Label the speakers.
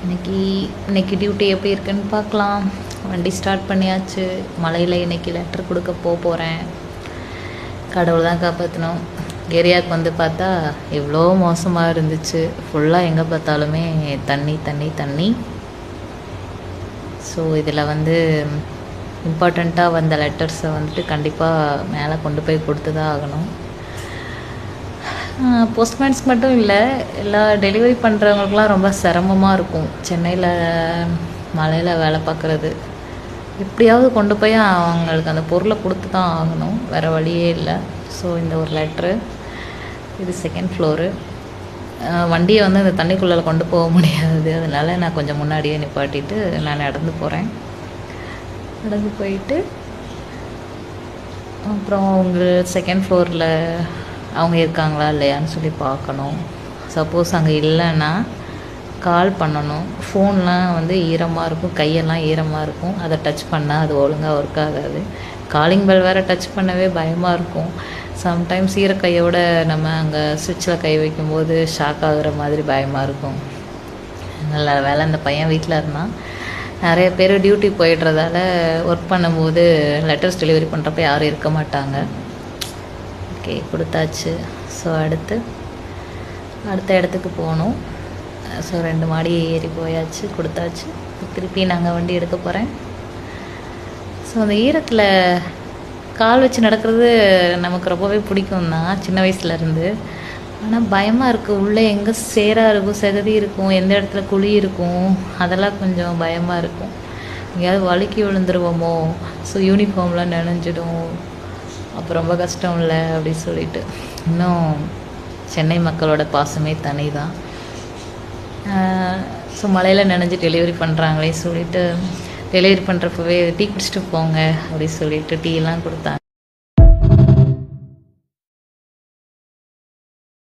Speaker 1: இன்னைக்கு டியூட்டி எப்படி இருக்குன்னு பார்க்கலாம். வண்டி ஸ்டார்ட் பண்ணியாச்சு. மலையில் இன்னைக்கு லெட்டர் கொடுக்க போகிறேன். கடவுள் தான் காப்பாற்றணும். ஏரியாவுக்கு வந்து பார்த்தா எவ்வளோ மோசமாக இருந்துச்சு. ஃபுல்லாக எங்கே பார்த்தாலுமே தண்ணி தண்ணி தண்ணி. ஸோ இதில் வந்து இம்பார்ட்டண்ட்டாக வந்த லெட்டர்ஸை வந்துட்டு கண்டிப்பாக மேலே கொண்டு போய் கொடுத்து தான் ஆகணும். போஸ்ட்மேன்ஸ்க்கு மட்டும் இல்லை, எல்லா டெலிவரி பண்ணுறவங்களுக்குலாம் ரொம்ப சிரமமாக இருக்கும். சென்னையில் மலையில் வேலை பார்க்குறது எப்படியாவது கொண்டு போய் அவங்களுக்கு அந்த பொருளை கொடுத்து தான் ஆகணும், வேறு வழியே இல்லை. ஸோ இந்த ஒரு லெட்ரு, இது செகண்ட் ஃப்ளோரு. வண்டியை வந்து அந்த தண்ணிக்குள்ளே கொண்டு போக முடியாது, அதனால் நான் கொஞ்சம் முன்னாடியே நிப்பாட்டிட்டு நான் நடந்து போகிறேன். நடந்து போயிட்டு அப்புறம் அவங்க செகண்ட் ஃப்ளோரில் அவங்க இருக்காங்களா இல்லையான்னு சொல்லி பார்க்கணும். சப்போஸ் அங்கே இல்லைன்னா கால் பண்ணணும். ஃபோன்லாம் வந்து ஈரமாக இருக்கும், கையெல்லாம் ஈரமாக இருக்கும், அதை டச் பண்ணால் அது ஒழுங்காக ஒர்க் ஆகாது. காலிங் பெல் வேறு டச் பண்ணவே பயமாக இருக்கும். சம்டைம்ஸ் ஈரக்கையோட நம்ம அங்கே சுவிட்சில் கை வைக்கும்போது ஷாக் ஆகுற மாதிரி பயமாக இருக்கும். நல்ல வேலை அந்த பையன் வீட்டில் இருந்தான். நிறைய பேர் டியூட்டி போயிடுறதால ஒர்க் பண்ணும்போது லெட்டர்ஸ் டெலிவரி பண்ணுறப்ப யாரும் இருக்க மாட்டாங்க. ஓகே, கொடுத்தாச்சு. ஸோ அடுத்த இடத்துக்கு போகணும். ஸோ 2 மாடி ஏறி போயாச்சு, கொடுத்தாச்சு. திருப்பி நாங்கள் வண்டி எடுக்க போகிறேன். ஸோ அந்த ஈரத்தில் கால் வச்சு நடக்கிறது நமக்கு ரொம்பவே பிடிக்கும் தான் சின்ன வயசுலேருந்து. ஆனால் பயமாக இருக்குது. உள்ளே எங்கே சேராக இருக்கும், செகதி இருக்கும், எந்த இடத்துல குழி இருக்கும், அதெல்லாம் கொஞ்சம் பயமாக இருக்கும். எங்கேயாவது வழுக்கி விழுந்துருவோமோ, ஸோ யூனிஃபார்ம்லாம் நனைஞ்சிடும், அப்போ ரொம்ப கஷ்டம் இல்லை அப்படின்னு சொல்லிட்டு. இன்னும் சென்னை மக்களோட பாசமே தனி தான். ஸோ மலையில் நனைஞ்சு டெலிவரி பண்ணுறாங்களே சொல்லிட்டு, டெலிவரி பண்ணுறப்பவே டீ குடிச்சிட்டு போங்க அப்படின்னு சொல்லிட்டு டீலாம் கொடுத்தாங்க.